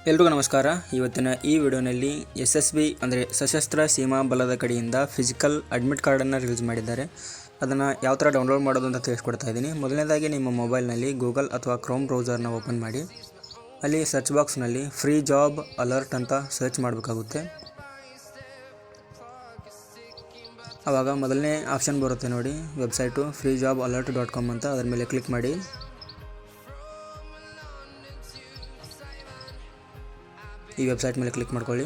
ಎಲ್ರಿಗೂ ನಮಸ್ಕಾರ. ಇವತ್ತಿನ ಈ ವಿಡಿಯೋನಲ್ಲಿ SSB ಅಂದರೆ ಸಶಸ್ತ್ರ ಸೀಮಾ ಬಲದ ಕಡೆಯಿಂದ ಫಿಸಿಕಲ್ ಅಡ್ಮಿಟ್ ಕಾರ್ಡನ್ನು ರಿಲೀಸ್ ಮಾಡಿದ್ದಾರೆ. ಅದನ್ನು ಯಾವ ಥರ ಡೌನ್ಲೋಡ್ ಮಾಡೋದು ಅಂತ ತಿಳಿಸ್ಕೊಡ್ತಾ ಇದ್ದೀನಿ. ಮೊದಲನೇದಾಗಿ ನಿಮ್ಮ ಮೊಬೈಲ್ನಲ್ಲಿ ಗೂಗಲ್ ಅಥವಾ ಕ್ರೋಮ್ ಬ್ರೌಸರ್ನ ಓಪನ್ ಮಾಡಿ ಅಲ್ಲಿ ಸರ್ಚ್ ಬಾಕ್ಸ್ನಲ್ಲಿ ಫ್ರೀ ಜಾಬ್ ಅಲರ್ಟ್ ಅಂತ ಸರ್ಚ್ ಮಾಡಬೇಕಾಗುತ್ತೆ. ಆವಾಗ ಮೊದಲನೇ ಆಪ್ಷನ್ ಬರುತ್ತೆ ನೋಡಿ, ವೆಬ್ಸೈಟು freejobalert.com ಅಂತ. ಅದರ ಮೇಲೆ ಕ್ಲಿಕ್ ಮಾಡಿ ಈ ವೆಬ್ಸೈಟ್ ಮೇಲೆ ಕ್ಲಿಕ್ ಮಾಡ್ಕೊಳ್ಳಿ.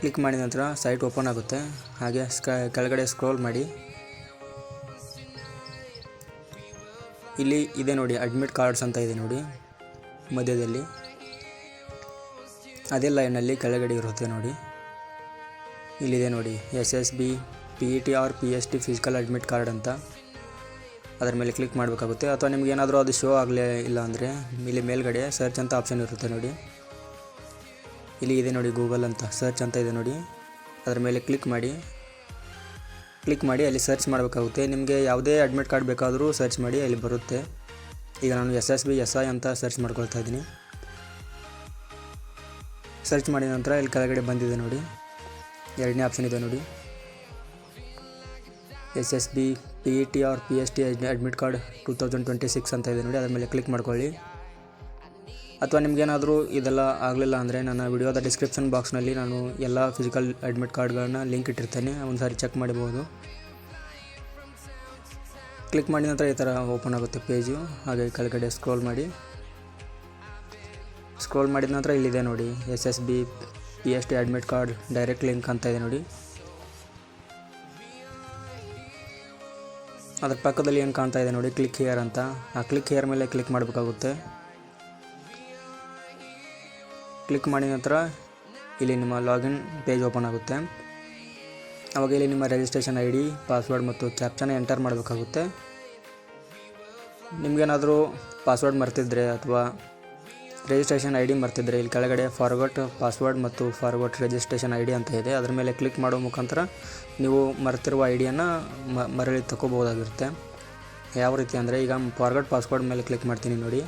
ಕ್ಲಿಕ್ ಮಾಡಿದ ನಂತರ ಸೈಟ್ ಓಪನ್ ಆಗುತ್ತೆ. ಹಾಗೆ ಕೆಳಗಡೆ ಸ್ಕ್ರೋಲ್ ಮಾಡಿ, ಇಲ್ಲಿ ಇದೆ ನೋಡಿ ಅಡ್ಮಿಟ್ ಕಾರ್ಡ್ಸ್ ಅಂತ ಇದೆ ನೋಡಿ ಮಧ್ಯದಲ್ಲಿ. ಅದೇ ಲೈನಲ್ಲಿ ಕೆಳಗಡೆ ಇರುತ್ತೆ ನೋಡಿ, ಇಲ್ಲಿದೆ ನೋಡಿ SSB PET or PST physical admit card ಅಂತ. ಅದರ ಮೇಲೆ ಕ್ಲಿಕ್ ಮಾಡಬೇಕಾಗುತ್ತೆ. ಅಥವಾ ನಿಮ್ಗೆ ಏನಾದರೂ ಅದು ಶೋ ಆಗಲೇ ಇಲ್ಲ ಅಂದರೆ ಇಲ್ಲಿ ಮೇಲ್ಗಡೆ ಸರ್ಚ್ ಅಂತ ಆಪ್ಷನ್ ಇರುತ್ತೆ ನೋಡಿ, ಇಲ್ಲಿ ಇದೆ ನೋಡಿ ಗೂಗಲ್ ಅಂತ ಸರ್ಚ್ ಅಂತ ಇದೆ ನೋಡಿ. ಅದರ ಮೇಲೆ ಕ್ಲಿಕ್ ಮಾಡಿ ಅಲ್ಲಿ ಸರ್ಚ್ ಮಾಡಬೇಕಾಗುತ್ತೆ. ನಿಮಗೆ ಯಾವುದೇ ಅಡ್ಮಿಟ್ ಕಾರ್ಡ್ ಬೇಕಾದರೂ ಸರ್ಚ್ ಮಾಡಿ ಅಲ್ಲಿ ಬರುತ್ತೆ. ಈಗ ನಾನು SSB SI ಅಂತ ಸರ್ಚ್ ಮಾಡ್ಕೊಳ್ತಾ ಇದ್ದೀನಿ. ಸರ್ಚ್ ಮಾಡಿದ ನಂತರ ಇಲ್ಲಿ ಕೆಳಗಡೆ ಬಂದಿದೆ ನೋಡಿ, ಎರಡನೇ ಆಪ್ಷನ್ ಇದೆ ನೋಡಿ SSB PET or PST admit card 2026 ಅಂತ ಇದೆ ನೋಡಿ. ಅದರ ಮೇಲೆ ಕ್ಲಿಕ್ ಮಾಡ್ಕೊಳ್ಳಿ. ಅಥವಾ ನಿಮಗೇನಾದರೂ ಇದೆಲ್ಲ ಆಗಲಿಲ್ಲ ಅಂದರೆ ನನ್ನ ವಿಡಿಯೋದ ಡಿಸ್ಕ್ರಿಪ್ಷನ್ ಬಾಕ್ಸ್ನಲ್ಲಿ ನಾನು ಎಲ್ಲ ಫಿಸಿಕಲ್ ಅಡ್ಮಿಟ್ ಕಾರ್ಡ್ಗಳನ್ನ ಲಿಂಕ್ ಇಟ್ಟಿರ್ತೇನೆ, ಒಂದು ಸಾರಿ ಚೆಕ್ ಮಾಡಬಹುದು. ಕ್ಲಿಕ್ ಮಾಡಿದ ನಂತರ ಈ ಥರ ಓಪನ್ ಆಗುತ್ತೆ ಪೇಜು. ಹಾಗೆ ಕೆಳಗಡೆ ಸ್ಕ್ರೋಲ್ ಮಾಡಿದ ನಂತರ ಇಲ್ಲಿದೆ ನೋಡಿ SSB PST admit card direct link ಅಂತ ಇದೆ ನೋಡಿ. ಅದರ ಪಕ್ಕದಲ್ಲಿ ಏನು ಕಾಣ್ತಾ ಇದೆ ನೋಡಿ ಕ್ಲಿಕ್ ಹಿಯರ್ ಅಂತ. ಆ ಕ್ಲಿಕ್ ಹಿಯರ್ ಮೇಲೆ ಕ್ಲಿಕ್ ಮಾಡಬೇಕಾಗುತ್ತೆ. ಕ್ಲಿಕ್ ಮಾಡಿದ ನಂತರ ಇಲ್ಲಿ ನಿಮ್ಮ ಲಾಗಿನ್ ಪೇಜ್ ಓಪನ್ ಆಗುತ್ತೆ. ಆವಾಗ ಇಲ್ಲಿ ನಿಮ್ಮ ರಿಜಿಸ್ಟ್ರೇಷನ್ ID, ಪಾಸ್ವರ್ಡ್ ಮತ್ತು ಕ್ಯಾಪ್ಚನ ಎಂಟರ್ ಮಾಡಬೇಕಾಗುತ್ತೆ. ನಿಮಗೇನಾದರೂ ಪಾಸ್ವರ್ಡ್ ಮರ್ತಿದ್ರೆ ಅಥವಾ ರಿಜಿಸ್ಟ್ರೇಷನ್ ID ಮರ್ತಿದ್ರೆ ಇಲ್ಲಿ ಕೆಳಗಡೆ ಫಾರ್ಗೊಟ್ ಪಾಸ್ವರ್ಡ್ ಮತ್ತು ಫಾರ್ಗೊಟ್ ರಿಜಿಸ್ಟ್ರೇಷನ್ ID ಅಂತ ಇದೆ. ಅದರ ಮೇಲೆ ಕ್ಲಿಕ್ ಮಾಡೋ ಮುಖಾಂತರ ನೀವು ಮರ್ತಿರುವ ಐಡಿಯನ್ನು ಮರಳಿ ತಗೋಬೋದಾಗಿರುತ್ತೆ. ಯಾವ ರೀತಿ ಅಂದರೆ, ಈಗ ಫಾರ್ಗೊಟ್ ಪಾಸ್ವರ್ಡ್ ಮೇಲೆ ಕ್ಲಿಕ್ ಮಾಡ್ತೀನಿ ನೋಡಿ.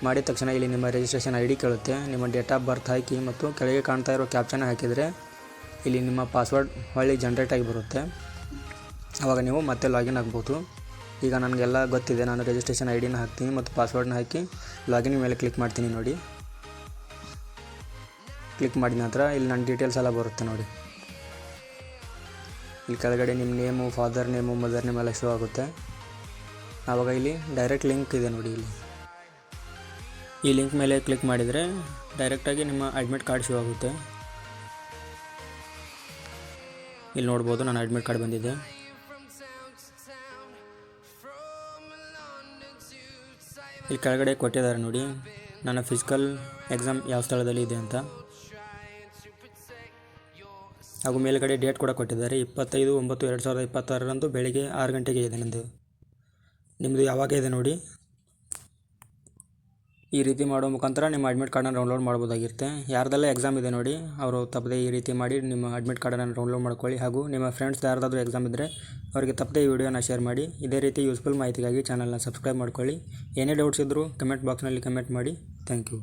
ಮಾಡಿದ ತಕ್ಷಣ ಇಲ್ಲಿ ನಿಮ್ಮ ರಿಜಿಸ್ಟ್ರೇಷನ್ ID ಕೇಳುತ್ತೆ. ನಿಮ್ಮ ಡೇಟ್ ಆಫ್ ಬರ್ತ್ ಹಾಕಿ ಮತ್ತು ಕೆಳಗೆ ಕಾಣ್ತಾ ಇರೋ ಕ್ಯಾಪ್ಚನ ಹಾಕಿದರೆ ಇಲ್ಲಿ ನಿಮ್ಮ ಪಾಸ್ವರ್ಡ್ ಹೊಳ್ಳಿ ಜನ್ರೇಟ್ ಆಗಿ ಬರುತ್ತೆ. ಆವಾಗ ನೀವು ಮತ್ತೆ ಲಾಗಿನ್ ಆಗ್ಬೋದು. ಈಗ ನನಗೆಲ್ಲ ಗೊತ್ತಿದೆ, ನಾನು ರಿಜಿಸ್ಟ್ರೇಷನ್ ID ಹಾಕ್ತೀನಿ ಮತ್ತು ಪಾಸ್ವರ್ಡ್ನ ಹಾಕಿ ಲಾಗಿನ್ ಮೇಲೆ ಕ್ಲಿಕ್ ಮಾಡ್ತೀನಿ ನೋಡಿ. ಕ್ಲಿಕ್ ಮಾಡಿದ ನಂತರ ಇಲ್ಲಿ ನನ್ನ ಡೀಟೇಲ್ಸ್ ಎಲ್ಲ ಬರುತ್ತೆ ನೋಡಿ. ಇಲ್ಲಿ ಕೆಳಗಡೆ ನಿಮ್ಮ name, father name, mother name ಎಲ್ಲ ಶೋ ಆಗುತ್ತೆ. ಆವಾಗ ಇಲ್ಲಿ ಡೈರೆಕ್ಟ್ ಲಿಂಕ್ ಇದೆ ನೋಡಿ, ಈ ಲಿಂಕ್ ಮೇಲೆ ಕ್ಲಿಕ್ ಮಾಡಿದರೆ ಡೈರೆಕ್ಟಾಗಿ ನಿಮ್ಮ ಅಡ್ಮಿಟ್ ಕಾರ್ಡ್ ಶೋ ಆಗುತ್ತೆ. ಇಲ್ಲಿ ನೋಡ್ಬೋದು ನನ್ನ ಅಡ್ಮಿಟ್ ಕಾರ್ಡ್ ಬಂದಿದೆ. ಇಲ್ಲಿ ಕೆಳಗಡೆ ಕೊಟ್ಟಿದ್ದಾರೆ ನೋಡಿ ನನ್ನ ಫಿಸಿಕಲ್ ಎಕ್ಸಾಮ್ ಯಾವ ಸ್ಥಳದಲ್ಲಿ ಇದೆ ಅಂತ. ಹಾಗೂ ಮೇಲ್ಗಡೆ ಡೇಟ್ ಕೂಡ ಕೊಟ್ಟಿದ್ದಾರೆ, 25/9/2026 ಬೆಳಿಗ್ಗೆ 6 ಗಂಟೆಗೆ ಇದೆ ನಿಮ್ಮದು ಯಾವಾಗ ಇದೆ ನೋಡಿ. ಈ ರೀತಿ ಮಾಡೋ ಮುಖಾಂತರ ನಿಮ್ಮ ಅಡ್ಮಿಟ್ ಕಾರ್ಡನ್ನು ಡೌನ್ಲೋಡ್ ಮಾಡ್ಬೋದಾಗಿರುತ್ತೆ. ಯಾರ್ದೆಲ್ಲ ಎಕ್ಸಾಮ್ ಇದೆ ನೋಡಿ ಅವರು ತಪ್ಪದೆ ಈ ರೀತಿ ಮಾಡಿ ನಿಮ್ಮ ಅಡ್ಮಿಟ್ ಕಾರ್ಡನ್ನು ಡೌನ್ಲೋಡ್ ಮಾಡ್ಕೊಳ್ಳಿ. ಹಾಗೂ ನಿಮ್ಮ ಫ್ರೆಂಡ್ಸ್ ಯಾರ್ದಾದ್ರೂ ಎಕ್ಸಾಮ್ ಇದ್ದರೆ ಅವರಿಗೆ ತಪ್ಪದೆ ಈ ವಿಡಿಯೋನ ಶೇರ್ ಮಾಡಿ. ಇದೇ ರೀತಿ ಯೂಸ್ಫುಲ್ ಮಾಹಿತಿಗಾಗಿ ಚಾನಲ್ನ ಸಬ್ಸ್ಕ್ರೈಬ್ ಮಾಡ್ಕೊಳ್ಳಿ. ಏನೇ ಡೌಟ್ಸ್ ಇದ್ದರೂ ಕಮೆಂಟ್ ಬಾಕ್ಸ್ನಲ್ಲಿ ಕಮೆಂಟ್ ಮಾಡಿ. Thank you.